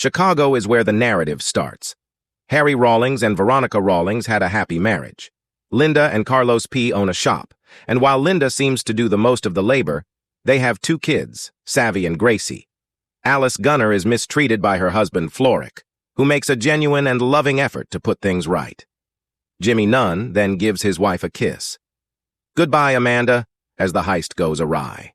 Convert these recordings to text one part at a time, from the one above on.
Chicago is where the narrative starts. Harry Rawlings and Veronica Rawlings had a happy marriage. Linda and Carlos P. own a shop, and while Linda seems to do the most of the labor, they have 2 kids, Savvy and Gracie. Alice Gunner is mistreated by her husband, Floric, who makes a genuine and loving effort to put things right. Jimmy Nunn then gives his wife a kiss. Goodbye, Amanda, as the heist goes awry.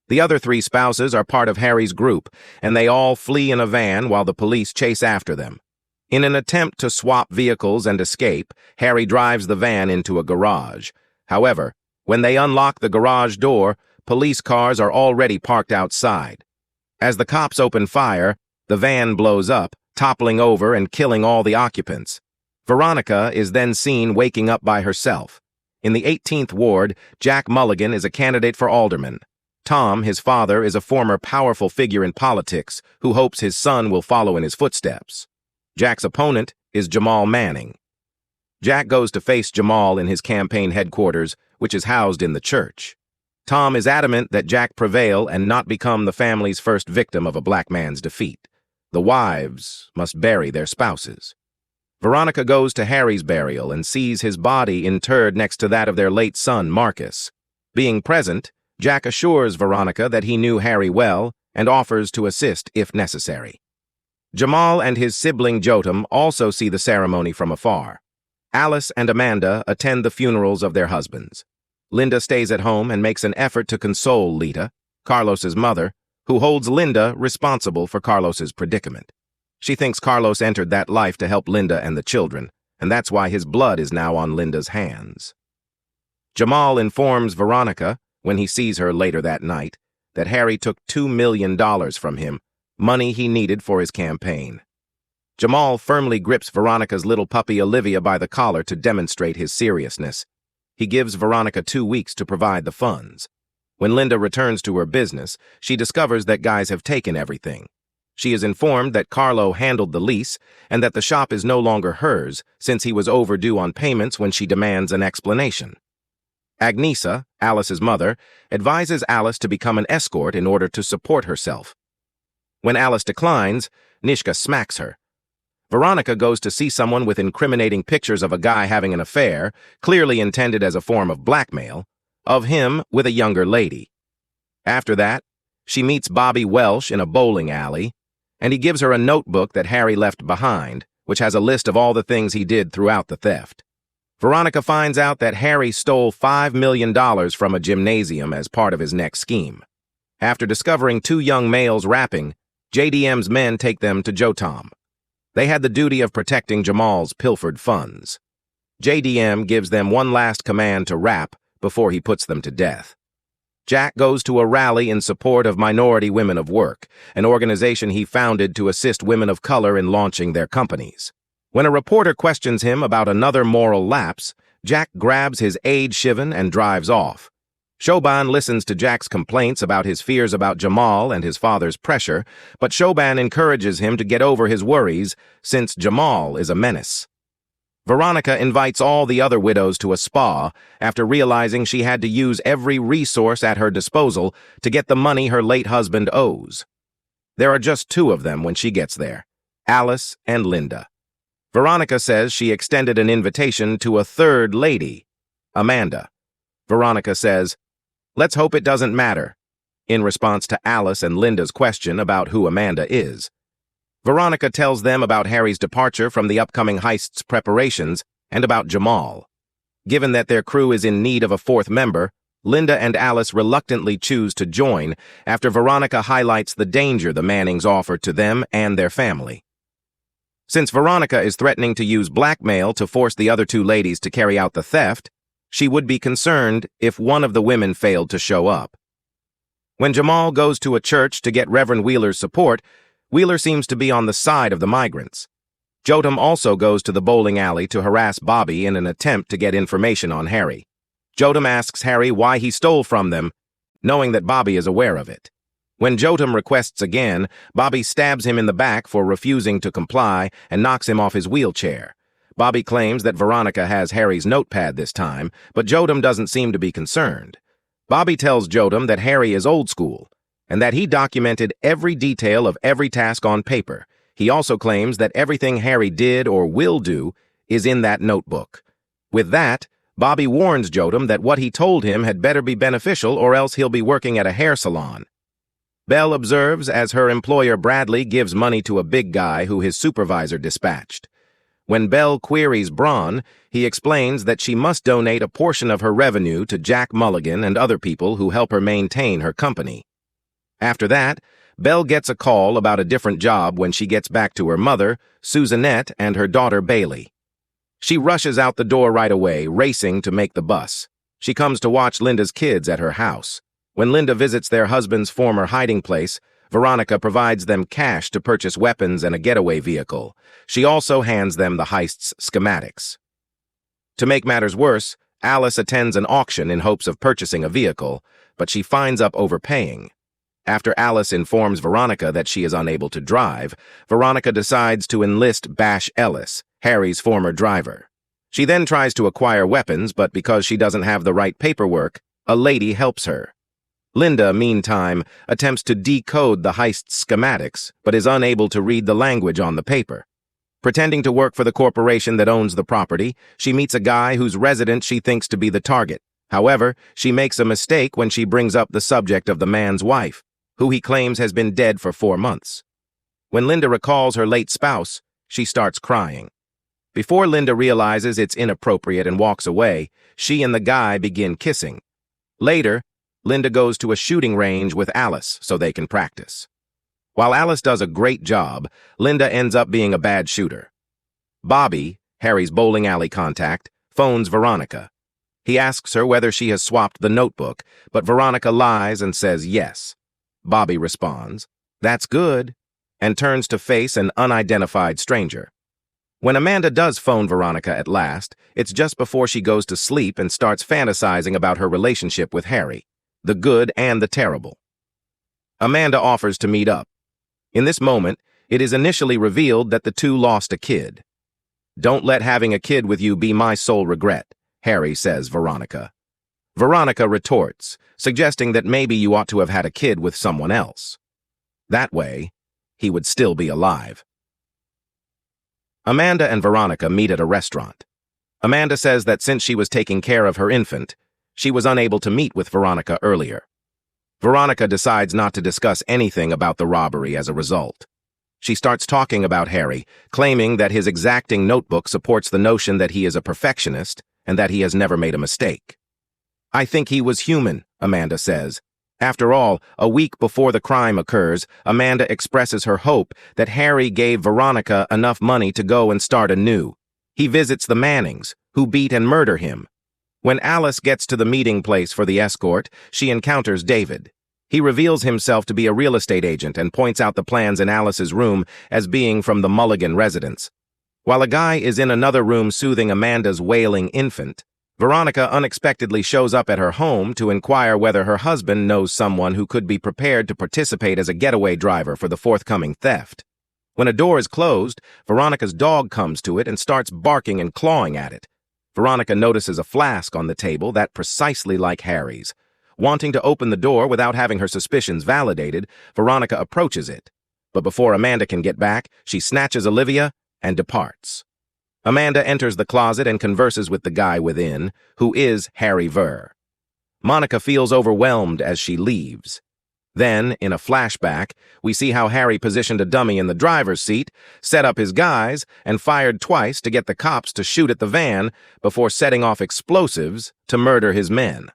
The other 3 spouses are part of Harry's group, and they all flee in a van while the police chase after them. In an attempt to swap vehicles and escape, Harry drives the van into a garage. However, when they unlock the garage door, police cars are already parked outside. As the cops open fire, the van blows up, toppling over and killing all the occupants. Veronica is then seen waking up by herself. In the 18th Ward, Jack Mulligan is a candidate for alderman. Tom, his father, is a former powerful figure in politics who hopes his son will follow in his footsteps. Jack's opponent is Jamal Manning. Jack goes to face Jamal in his campaign headquarters, which is housed in the church. Tom is adamant that Jack prevail and not become the family's first victim of a black man's defeat. The wives must bury their spouses. Veronica goes to Harry's burial and sees his body interred next to that of their late son, Marcus. Being present, Jack assures Veronica that he knew Harry well and offers to assist if necessary. Jamal and his sibling Jotam also see the ceremony from afar. Alice and Amanda attend the funerals of their husbands. Linda stays at home and makes an effort to console Lita, Carlos's mother, who holds Linda responsible for Carlos's predicament. She thinks Carlos entered that life to help Linda and the children, and that's why his blood is now on Linda's hands. Jamal informs Veronica, when he sees her later that night, that Harry took $2 million from him, money he needed for his campaign. Jamal firmly grips Veronica's little puppy Olivia by the collar to demonstrate his seriousness. He gives Veronica 2 weeks to provide the funds. When Linda returns to her business, she discovers that guys have taken everything. She is informed that Carlo handled the lease and that the shop is no longer hers since he was overdue on payments when she demands an explanation. Agnesa, Alice's mother, advises Alice to become an escort in order to support herself. When Alice declines, Nishka smacks her. Veronica goes to see someone with incriminating pictures of a guy having an affair, clearly intended as a form of blackmail, of him with a younger lady. After that, she meets Bobby Welsh in a bowling alley, and he gives her a notebook that Harry left behind, which has a list of all the things he did throughout the theft. Veronica finds out that Harry stole $5 million from a gymnasium as part of his next scheme. After discovering 2 young males rapping, JDM's men take them to Jotam. They had the duty of protecting Jamal's pilfered funds. JDM gives them one last command to rap before he puts them to death. Jack goes to a rally in support of Minority Women of Work, an organization he founded to assist women of color in launching their companies. When a reporter questions him about another moral lapse, Jack grabs his aide Shivan and drives off. Shoban listens to Jack's complaints about his fears about Jamal and his father's pressure, but Shoban encourages him to get over his worries since Jamal is a menace. Veronica invites all the other widows to a spa after realizing she had to use every resource at her disposal to get the money her late husband owes. There are just 2 of them when she gets there, Alice and Linda. Veronica says she extended an invitation to a 3rd lady, Amanda. Veronica says, "Let's hope it doesn't matter," in response to Alice and Linda's question about who Amanda is. Veronica tells them about Harry's departure from the upcoming heist's preparations and about Jamal. Given that their crew is in need of a 4th member, Linda and Alice reluctantly choose to join after Veronica highlights the danger the Mannings offer to them and their family. Since Veronica is threatening to use blackmail to force the other 2 ladies to carry out the theft, she would be concerned if one of the women failed to show up. When Jamal goes to a church to get Reverend Wheeler's support, Wheeler seems to be on the side of the migrants. Jotam also goes to the bowling alley to harass Bobby in an attempt to get information on Harry. Jotam asks Harry why he stole from them, knowing that Bobby is aware of it. When Jotam requests again, Bobby stabs him in the back for refusing to comply and knocks him off his wheelchair. Bobby claims that Veronica has Harry's notepad this time, but Jotam doesn't seem to be concerned. Bobby tells Jotam that Harry is old school, and that he documented every detail of every task on paper. He also claims that everything Harry did or will do is in that notebook. With that, Bobby warns Jotam that what he told him had better be beneficial or else he'll be working at a hair salon. Belle observes as her employer Bradley gives money to a big guy who his supervisor dispatched. When Belle queries Braun, he explains that she must donate a portion of her revenue to Jack Mulligan and other people who help her maintain her company. After that, Belle gets a call about a different job when she gets back to her mother, Susanette, and her daughter Bailey. She rushes out the door right away, racing to make the bus. She comes to watch Linda's kids at her house. When Linda visits their husband's former hiding place, Veronica provides them cash to purchase weapons and a getaway vehicle. She also hands them the heist's schematics. To make matters worse, Alice attends an auction in hopes of purchasing a vehicle, but she finds up overpaying. After Alice informs Veronica that she is unable to drive, Veronica decides to enlist Bash Ellis, Harry's former driver. She then tries to acquire weapons, but because she doesn't have the right paperwork, a lady helps her. Linda, meantime, attempts to decode the heist's schematics, but is unable to read the language on the paper. Pretending to work for the corporation that owns the property, she meets a guy whose residence she thinks to be the target. However, she makes a mistake when she brings up the subject of the man's wife, who he claims has been dead for 4 months. When Linda recalls her late spouse, she starts crying. Before Linda realizes it's inappropriate and walks away, she and the guy begin kissing. Later, Linda goes to a shooting range with Alice so they can practice. While Alice does a great job, Linda ends up being a bad shooter. Bobby, Harry's bowling alley contact, phones Veronica. He asks her whether she has swapped the notebook, but Veronica lies and says yes. Bobby responds, "That's good," and turns to face an unidentified stranger. When Amanda does phone Veronica at last, it's just before she goes to sleep and starts fantasizing about her relationship with Harry, the good and the terrible. Amanda offers to meet up. In this moment, it is initially revealed that the two lost a kid. "Don't let having a kid with you be my sole regret," Harry says Veronica. Veronica retorts, suggesting that maybe you ought to have had a kid with someone else. That way, he would still be alive. Amanda and Veronica meet at a restaurant. Amanda says that since she was taking care of her infant, she was unable to meet with Veronica earlier. Veronica decides not to discuss anything about the robbery as a result. She starts talking about Harry, claiming that his exacting notebook supports the notion that he is a perfectionist and that he has never made a mistake. "I think he was human," Amanda says. After all, a week before the crime occurs, Amanda expresses her hope that Harry gave Veronica enough money to go and start anew. He visits the Mannings, who beat and murder him. When Alice gets to the meeting place for the escort, she encounters David. He reveals himself to be a real estate agent and points out the plans in Alice's room as being from the Mulligan residence. While a guy is in another room soothing Amanda's wailing infant, Veronica unexpectedly shows up at her home to inquire whether her husband knows someone who could be prepared to participate as a getaway driver for the forthcoming theft. When a door is closed, Veronica's dog comes to it and starts barking and clawing at it. Veronica notices a flask on the table that precisely like Harry's. Wanting to open the door without having her suspicions validated, Veronica approaches it. But before Amanda can get back, she snatches Olivia and departs. Amanda enters the closet and converses with the guy within, who is Harry Ver. Monica feels overwhelmed as she leaves. Then, in a flashback, we see how Harry positioned a dummy in the driver's seat, set up his guys, and fired twice to get the cops to shoot at the van before setting off explosives to murder his men.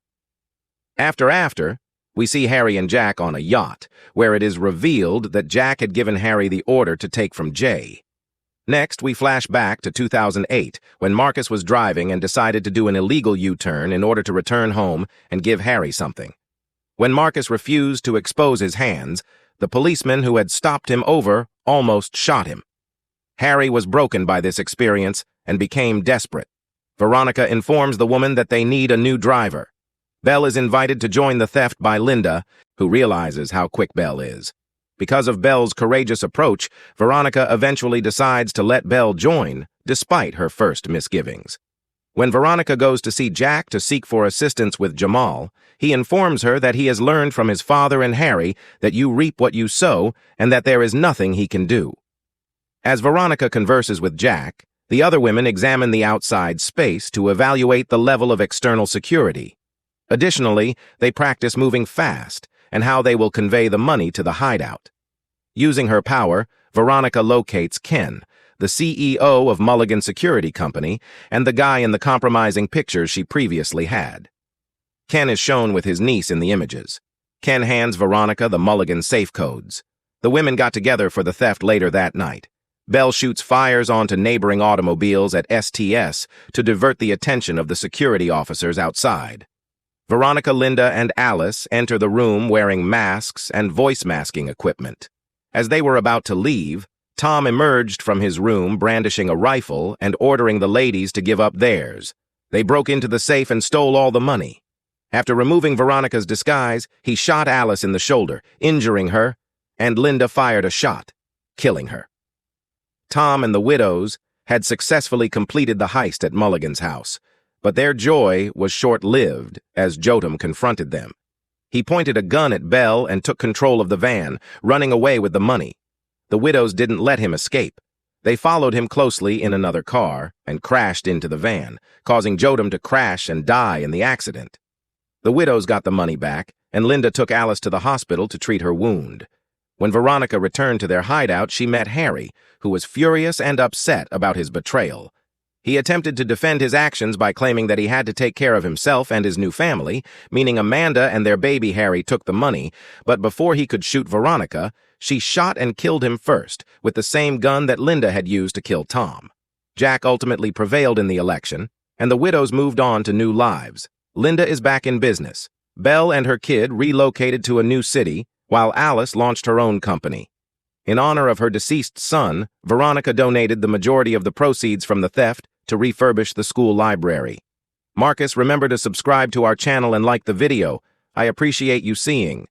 After, we see Harry and Jack on a yacht, where it is revealed that Jack had given Harry the order to take from Jay. Next, we flash back to 2008, when Marcus was driving and decided to do an illegal U-turn in order to return home and give Harry something. When Marcus refused to expose his hands, the policeman who had stopped him over almost shot him. Harry was broken by this experience and became desperate. Veronica informs the woman that they need a new driver. Belle is invited to join the theft by Linda, who realizes how quick Belle is. Because of Belle's courageous approach, Veronica eventually decides to let Belle join, despite her first misgivings. When Veronica goes to see Jack to seek for assistance with Jamal, he informs her that he has learned from his father and Harry that you reap what you sow and that there is nothing he can do. As Veronica converses with Jack, the other women examine the outside space to evaluate the level of external security. Additionally, they practice moving fast and how they will convey the money to the hideout. Using her power, Veronica locates Ken, the CEO of Mulligan Security Company, and the guy in the compromising pictures she previously had. Ken is shown with his niece in the images. Ken hands Veronica the Mulligan safe codes. The women got together for the theft later that night. Bell shoots fires onto neighboring automobiles at STS to divert the attention of the security officers outside. Veronica, Linda, and Alice enter the room wearing masks and voice masking equipment. As they were about to leave, Tom emerged from his room brandishing a rifle and ordering the ladies to give up theirs. They broke into the safe and stole all the money. After removing Veronica's disguise, he shot Alice in the shoulder, injuring her, and Linda fired a shot, killing her. Tom and the widows had successfully completed the heist at Mulligan's house, but their joy was short-lived as Jotam confronted them. He pointed a gun at Bell and took control of the van, running away with the money. The widows didn't let him escape. They followed him closely in another car and crashed into the van, causing Jotam to crash and die in the accident. The widows got the money back, and Linda took Alice to the hospital to treat her wound. When Veronica returned to their hideout, she met Harry, who was furious and upset about his betrayal. He attempted to defend his actions by claiming that he had to take care of himself and his new family, meaning Amanda and their baby Harry took the money, but before he could shoot Veronica, she shot and killed him first, with the same gun that Linda had used to kill Tom. Jack ultimately prevailed in the election, and the widows moved on to new lives. Linda is back in business. Belle and her kid relocated to a new city, while Alice launched her own company. In honor of her deceased son, Veronica donated the majority of the proceeds from the theft to refurbish the school library. Marcus, remember to subscribe to our channel and like the video. I appreciate you seeing.